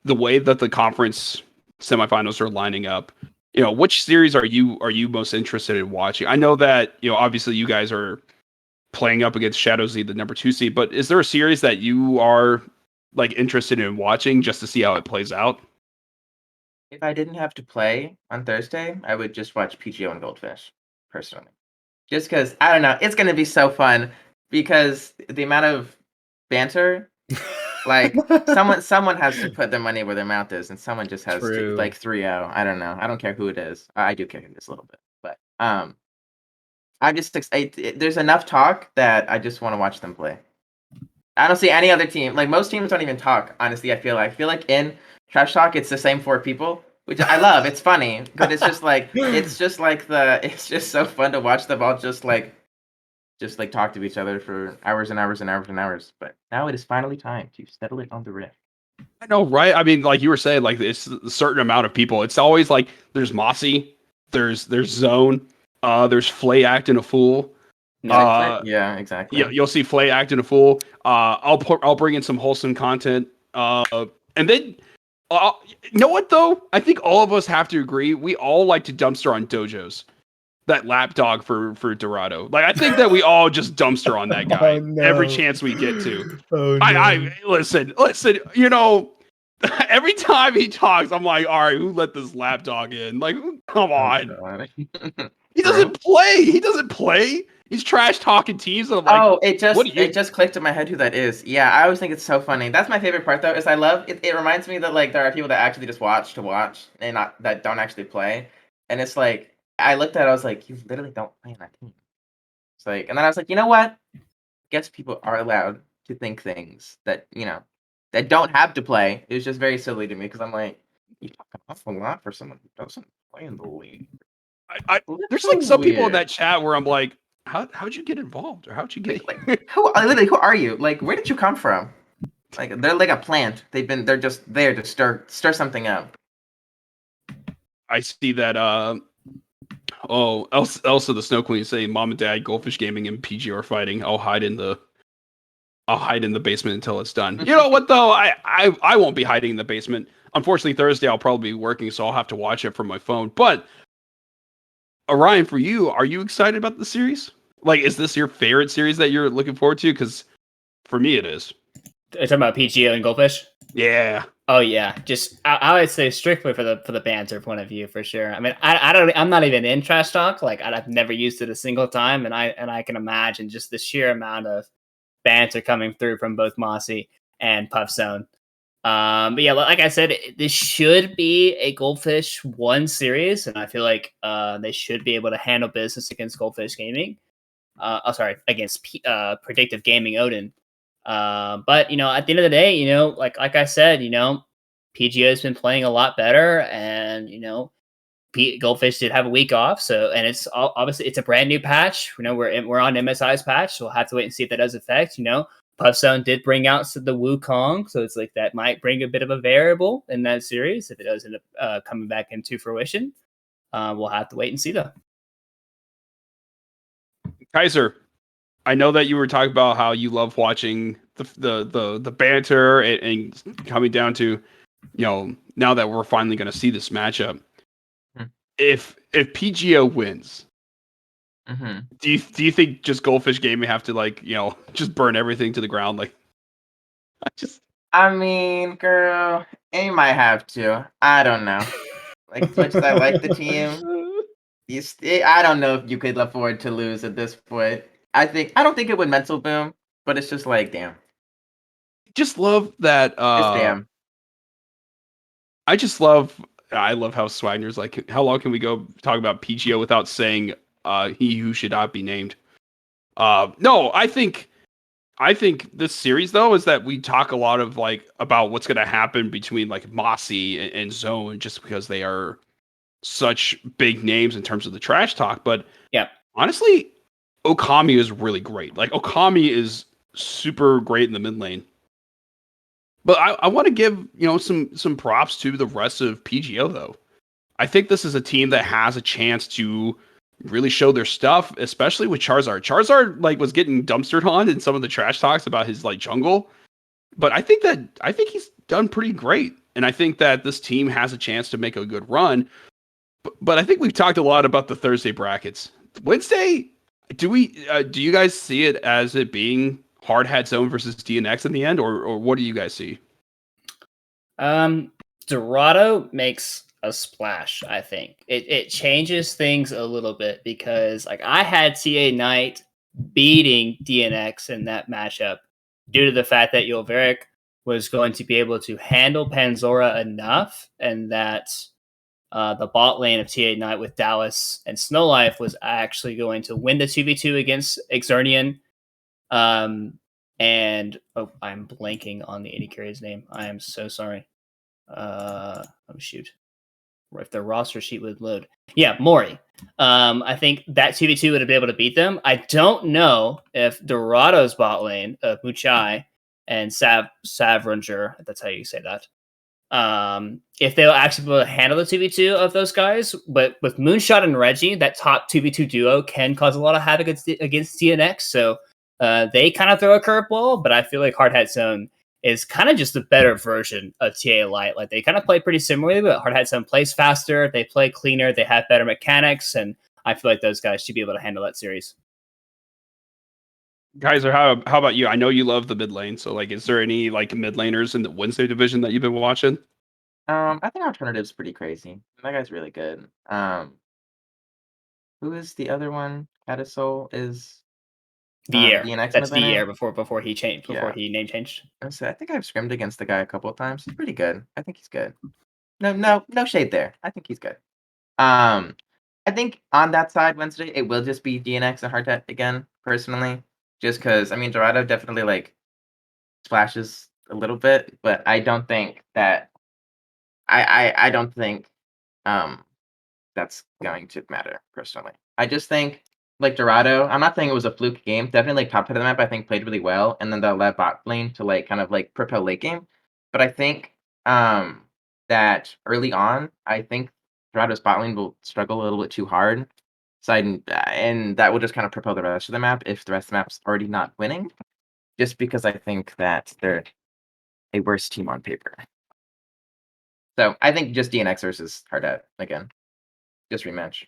[SPEAKER 1] the way that the conference semifinals are lining up, which series are you most interested in watching? I know that obviously you guys are playing up against Shadow Z, the number 2 seed, but is there a series that you are like interested in watching just to see how it plays out?
[SPEAKER 3] If I didn't have to play on Thursday, I would just watch PGO and Goldfish, personally. Just because, I don't know, it's going to be so fun because the amount of banter, like, someone has to put their money where their mouth is, and someone just has to,
[SPEAKER 2] True.
[SPEAKER 3] like, 3-0. I don't know. I don't care who it is. I do care who it is a little bit. But I just, there's enough talk that I just want to watch them play. I don't see any other team. Like, most teams don't even talk, honestly, I feel like in Trash Talk, it's the same 4 people, which I love. It's funny, but it's just like, it's just so fun to watch them all just talk to each other for hours and hours and hours and hours. But now it is finally time to settle it on the rift.
[SPEAKER 1] I know, right? I mean, like you were saying, like it's a certain amount of people. It's always like there's Mossy, there's Zone, there's Flay acting a fool.
[SPEAKER 3] Yeah, exactly.
[SPEAKER 1] Yeah, you'll see Flay acting a fool. I'll bring in some wholesome content. And then you know what though? I think all of us have to agree. We all like to dumpster on dojos. That lapdog for Dorado. Like I think that we all just dumpster on that guy every chance we get to.
[SPEAKER 2] Oh no.
[SPEAKER 1] I listen, every time he talks, I'm like, all right, who let this lapdog in? Like, come on. He doesn't play. He doesn't play. He's trash talking teams. And I'm like,
[SPEAKER 3] it just clicked in my head who that is. Yeah, I always think it's so funny. That's my favorite part though, is I love it. It reminds me that like there are people that actually just watch to watch and not that don't actually play. And it's like I looked at it, I was like, you literally don't play on that team. It's like, and then I was like, you know what? Guess people are allowed to think things that that don't have to play. It was just very silly to me because I'm like, you talk an awful lot for someone who doesn't play in the league.
[SPEAKER 1] There's like some people in that chat where I'm like, how'd you get involved, or how'd you get
[SPEAKER 3] who are you? Like, where did you come from? Like, they're like a plant. They're just there to stir something up.
[SPEAKER 1] I see that. Elsa the Snow Queen saying, "Mom and Dad, Goldfish Gaming and PG are fighting. I'll hide in the basement until it's done." You know what though? I won't be hiding in the basement. Unfortunately, Thursday I'll probably be working, so I'll have to watch it from my phone. But Orion, for you, are you excited about the series? Like, is this your favorite series that you're looking forward to? Because for me, it is.
[SPEAKER 2] Are you talking about PGO and Goldfish?
[SPEAKER 1] Yeah.
[SPEAKER 2] Oh yeah, just I would say strictly for the banter point of view for sure. I mean, I'm not even in trash talk. Like I've never used it a single time, and I can imagine just the sheer amount of banter coming through from both Mossy and Puff Zone. But yeah, like I said, this should be a Goldfish 1 series, and I feel like they should be able to handle business against Goldfish Gaming. Against Predictive Gaming Odin. But at the end of the day, like I said, PGO has been playing a lot better, and Goldfish did have a week off, so and it's obviously it's a brand new patch. We're on MSI's patch, so we'll have to wait and see if that does affect. Puffzone did bring out the Wukong, so it's like that might bring a bit of a variable in that series if it does end up coming back into fruition. We'll have to wait and see though.
[SPEAKER 1] Kaiser, I know that you were talking about how you love watching the banter and coming down to, now that we're finally going to see this matchup. If PGO wins, do you think just Goldfish Gaming have to just burn everything to the ground? Like,
[SPEAKER 3] I mean, girl, they might have to. I don't know. Like, as much as I like the team, I don't know if you could afford to lose at this point. I don't think it would mental boom, but it's just like, damn.
[SPEAKER 1] Just love that.
[SPEAKER 3] Just damn.
[SPEAKER 1] I love how Swagner's like, how long can we go talk about PGO without saying he who should not be named? No, I think this series though is that we talk a lot of like about what's going to happen between like Mossy and Zone just because they are such big names in terms of the trash talk. But
[SPEAKER 2] Yeah.
[SPEAKER 1] honestly, Okami is really great. Like Okami is super great in the mid lane. But I want to give some props to the rest of PGO though. I think this is a team that has a chance to really show their stuff, especially with Charizard. Charizard like was getting dumpstered on in some of the trash talks about his like jungle, but I think he's done pretty great, and I think that this team has a chance to make a good run. But I think we've talked a lot about the Thursday brackets. Wednesday, do you guys see it as it being hard hat zone versus DNX in the end, or what do you guys see?
[SPEAKER 2] Dorado makes a splash. I think it changes things a little bit because like I had TA Knight beating DNX in that matchup due to the fact that Yolveric was going to be able to handle Panzora enough, and that the bot lane of TA Knight with Dallas and Snowlife was actually going to win the 2v2 against Exernian. And I'm blanking on the AD carry's name. I am so sorry. Oh shoot. If the roster sheet would load. Yeah, Mori. I think that 2v2 would be able to beat them. I don't know if Dorado's bot lane of Muchai and Savranger, that's how you say that, if they'll actually be able to handle the 2v2 of those guys. But with Moonshot and Reggie, that top 2v2 duo can cause a lot of havoc against DNX. So they kind of throw a curveball, but I feel like Hard Hat Zone is kind of just a better version of TA Light. Like they kind of play pretty similarly, but Hard Hat Zone plays faster, they play cleaner, they have better mechanics, and I feel like those guys should be able to handle that series.
[SPEAKER 1] Kaiser, how about you? I know you love the mid lane, so like, is there any like mid laners in the Wednesday division that you've been watching?
[SPEAKER 3] I think Alternative's pretty crazy. That guy's really good. Who is the other one? Cadisol is
[SPEAKER 2] Vier.
[SPEAKER 3] DNX
[SPEAKER 2] That's
[SPEAKER 3] mid laner.
[SPEAKER 2] Vier before he changed, before he name changed.
[SPEAKER 3] I think I've scrimmed against the guy a couple of times. He's pretty good. I think he's good. No shade there. I think he's good. Um, I think on that side Wednesday it will just be DNX and Hardtet again. Personally, just because I mean Dorado definitely like splashes a little bit, but I don't think that I don't think um that's going to matter personally. I just think like Dorado, I'm not saying it was a fluke game. Definitely like top side of the map, I think played really well, and then the led bot lane to like kind of like propel late game. But I think that early on, I think Dorado's bot lane will struggle a little bit too hard. So and that will just kind of propel the rest of the map if the rest of the map's already not winning. Just because I think that they're a worse team on paper. So I think just DNX versus Hardet again. Just rematch.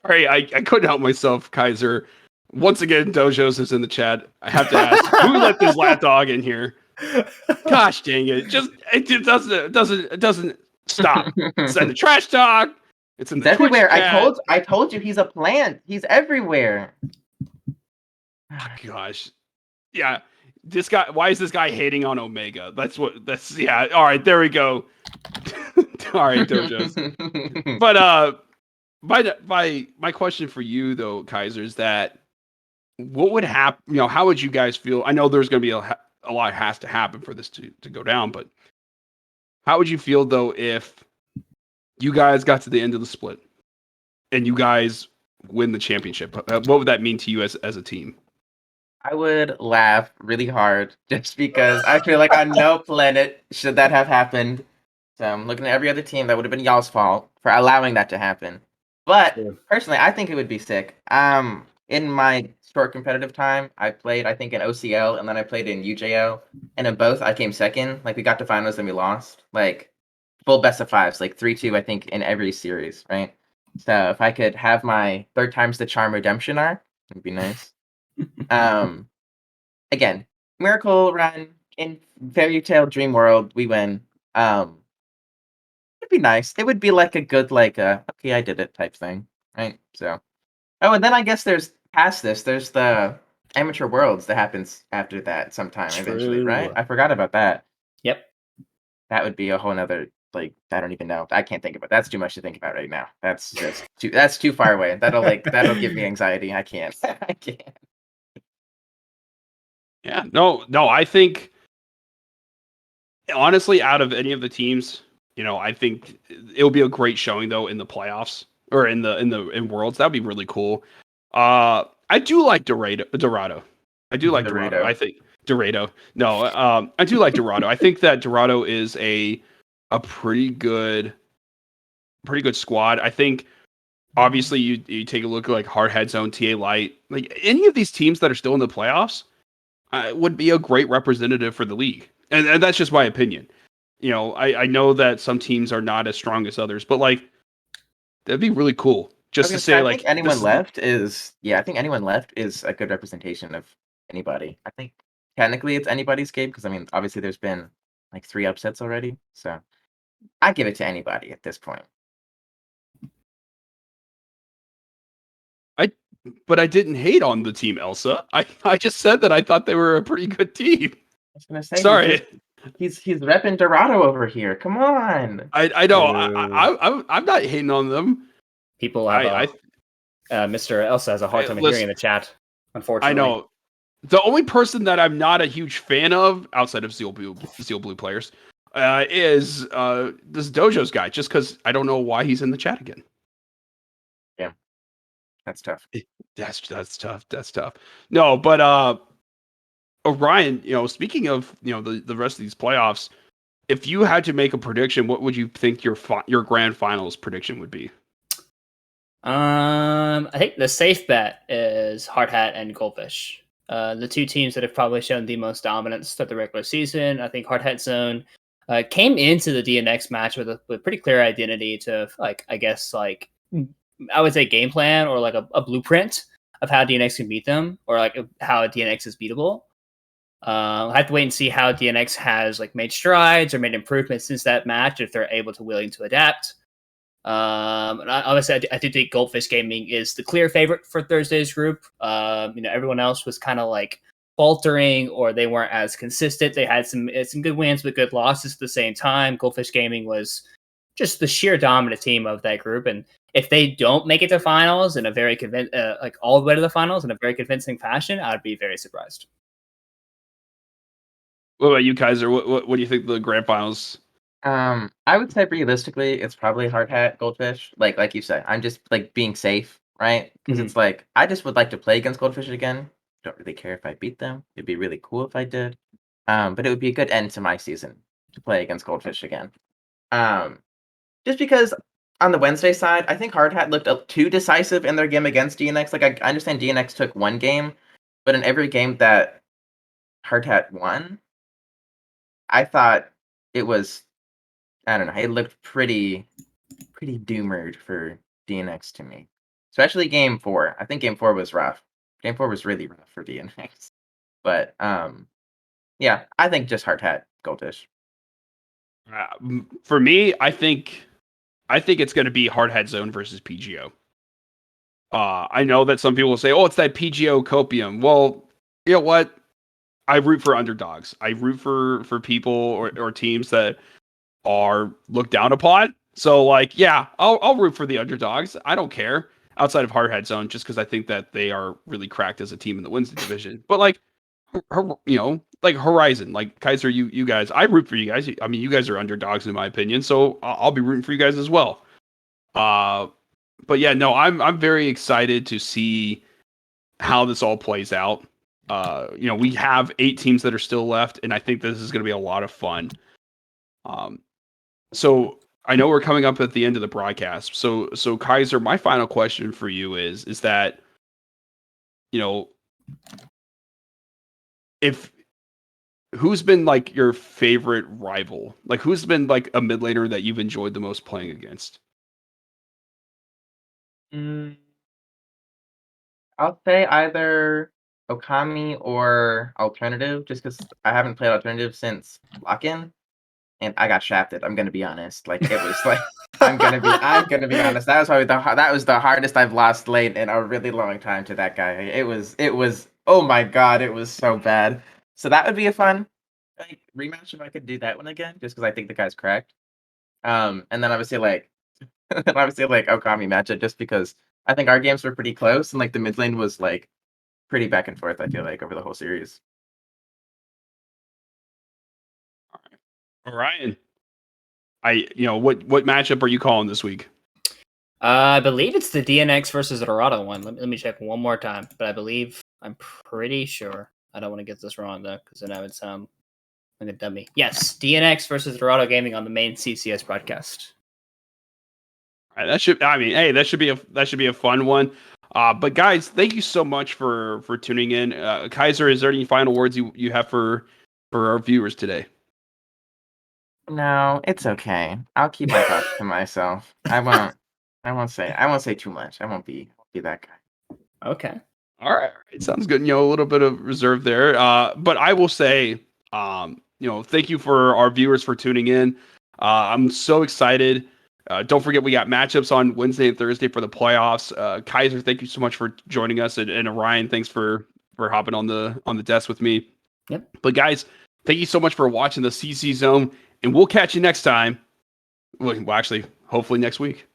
[SPEAKER 1] All right, I couldn't help myself, Kaiser. Once again, Dojos is in the chat. I have to ask, who let this lap dog in here? Gosh dang it! It doesn't stop. It's in the trash talk. It's in the Twitch
[SPEAKER 3] everywhere.
[SPEAKER 1] chat.
[SPEAKER 3] I told you he's a plant. He's everywhere.
[SPEAKER 1] Oh, gosh, yeah. This guy. Why is this guy hating on Omega? That's yeah. All right, there we go. All right, Dojos. But my question for you though, Kaiser, is that what would happen? You know, how would you guys feel? I know there's going to be a lot has to happen for this to go down, but how would you feel though if you guys got to the end of the split and you guys win the championship? What would that mean to you as a team?
[SPEAKER 3] I would laugh really hard just because I feel like on no planet should that have happened. So I'm looking at every other team that would have been y'all's fault for allowing that to happen. But personally, I think it would be sick. In my short competitive time, I played I think in OCL and then I played in UJL, and in both I came second. Like we got to finals and we lost. Like full best of fives, like 3-2 I think in every series, right? So if I could have my third time's the charm redemption arc, it'd be nice. Um, again, miracle run in fairy tale dream world, we win. It'd be nice. It would be like a good like okay, I did it type thing, right? So oh, and then I guess there's past this. There's the amateur worlds that happens after that sometime eventually, right?
[SPEAKER 2] True.
[SPEAKER 3] I forgot about that.
[SPEAKER 2] Yep.
[SPEAKER 3] that would be a whole nother, like, I don't even know. I can't think about that's too much to think about right now. That's too far away. That'll give me anxiety. I can't. I can't.
[SPEAKER 1] Yeah, no, I think honestly, out of any of the teams, I think it'll be a great showing though in the playoffs or in Worlds. That'd be really cool. I do like Dorado. I do like Dorado.
[SPEAKER 3] Dorado.
[SPEAKER 1] I think Dorado. No, I do like Dorado. I think that Dorado is a pretty good squad. I think obviously you take a look at like Hardhead Zone, TA Light, like any of these teams that are still in the playoffs would be a great representative for the league. And that's just my opinion. I know that some teams are not as strong as others, but like that'd be really cool
[SPEAKER 3] I was
[SPEAKER 1] just to
[SPEAKER 3] gonna say,
[SPEAKER 1] say like this is
[SPEAKER 3] I think anyone left is a good representation of anybody. I think technically it's anybody's game because I mean, obviously there's been like 3 upsets already, so I give it to anybody at this point.
[SPEAKER 1] I but I didn't hate on the team Elsa. I just said that I thought they were a pretty good team.
[SPEAKER 3] I was gonna say
[SPEAKER 1] Sorry.
[SPEAKER 3] he's repping Dorado over here. Come on.
[SPEAKER 1] I know
[SPEAKER 2] Boo.
[SPEAKER 1] I'm not hating on them.
[SPEAKER 2] People have
[SPEAKER 1] I
[SPEAKER 2] Mr. Elsa has a hard time hearing
[SPEAKER 1] listen,
[SPEAKER 2] in the chat,
[SPEAKER 1] I
[SPEAKER 2] unfortunately.
[SPEAKER 1] know the only person that I'm not a huge fan of outside of Steel Blue players is this Dojo's guy. Just because I don't know why he's in the chat again.
[SPEAKER 3] Yeah, that's tough.
[SPEAKER 1] That's tough. That's tough. No, but Orion, speaking of the rest of these playoffs, if you had to make a prediction, what would you think your grand finals prediction would be?
[SPEAKER 2] I think the safe bet is Hard Hat and Goldfish. The two teams that have probably shown the most dominance throughout the regular season. I think Hard Hat Zone came into the DNX match with a pretty clear identity to I would say game plan or like a blueprint of how DNX can beat them or like how DNX is beatable. I have to wait and see how DNX has like made strides or made improvements since that match if they're able to willing to adapt. And obviously, I do think Goldfish Gaming is the clear favorite for Thursday's group. Everyone else was kind of like faltering or they weren't as consistent. They had some good wins but good losses at the same time. Goldfish Gaming was just the sheer dominant team of that group, and if they don't make it to finals in a very like all the way to the finals in a very convincing fashion, I'd be very surprised.
[SPEAKER 1] What about you, Kaiser? What do you think the grand finals?
[SPEAKER 3] I would say realistically, it's probably Hard Hat Goldfish. Like you said, I'm just like being safe, right? Because
[SPEAKER 2] Mhm.
[SPEAKER 3] it's like I just would like to play against Goldfish again. Don't really care if I beat them. It'd be really cool if I did. But it would be a good end to my season to play against Goldfish again. Um, just because on the Wednesday side, I think Hard Hat looked up too decisive in their game against DNX. Like I understand DNX took one game, but in every game that Hard Hat won, I thought it was I don't know. It looked pretty doomered for DNX to me, especially game 4. I think game 4 was rough. Game 4 was really rough for DNX. But yeah, I think just hard hat Goldfish.
[SPEAKER 1] For me, I think it's going to be Hardhead Zone versus PGO. I know that some people will say, "Oh, it's that PGO copium." Well, you know what? I root for underdogs. I root for people or teams that are looked down upon. So like, yeah, I'll root for the underdogs. I don't care outside of Hardhead Zone just because I think that they are really cracked as a team in the wins division. But like, like Horizon, like Kaiser, you guys, I root for you guys. I mean, you guys are underdogs in my opinion, so I'll be rooting for you guys as well. Uh, but yeah, no, I'm very excited to see how this all plays out. We have 8 teams that are still left, and I think this is going to be a lot of fun. Um, so I know we're coming up at the end of the broadcast. So Kaiser, my final question for you is that you know if who's been like your favorite rival? Like who's been like a mid laner that you've enjoyed the most playing against?
[SPEAKER 3] Mm, I'll say either Okami or Alternative, just because I haven't played Alternative since Lock-In, and I got shafted. I'm gonna be honest. Like it was like I'm gonna be honest. That was probably that was the hardest I've lost late in a really long time to that guy. It was oh my god, it was so bad. So that would be a fun. like rematch if I could do that one again, just because I think the guy's cracked. And then obviously like, then obviously like Okami matchup, just because I think our games were pretty close, and like the mid lane was like pretty back and forth. I feel like over the whole series.
[SPEAKER 1] Ryan, what matchup are you calling this week?
[SPEAKER 2] I believe it's the DNX versus Dorado one. Let me check one more time, but I'm pretty sure. I don't want to get this wrong though, because then I would sound like a dummy. Yes, DNX versus Dorado Gaming on the main CCS broadcast.
[SPEAKER 1] All right, hey, that should be a fun one. But guys, thank you so much for tuning in. Kaiser, is there any final words you have for our viewers today?
[SPEAKER 3] No, it's okay. I'll keep my thoughts to myself. I won't say too much. I won't be that guy.
[SPEAKER 2] Okay.
[SPEAKER 1] All right, sounds good. A little bit of reserve there. But I will say, thank you for our viewers for tuning in. I'm so excited. Don't forget, we got matchups on Wednesday and Thursday for the playoffs. Kaiser, thank you so much for joining us, and Orion, thanks for hopping on the desk with me.
[SPEAKER 2] Yep.
[SPEAKER 1] But guys, thank you so much for watching the CC Zone, and we'll catch you next time. Well, actually, hopefully next week.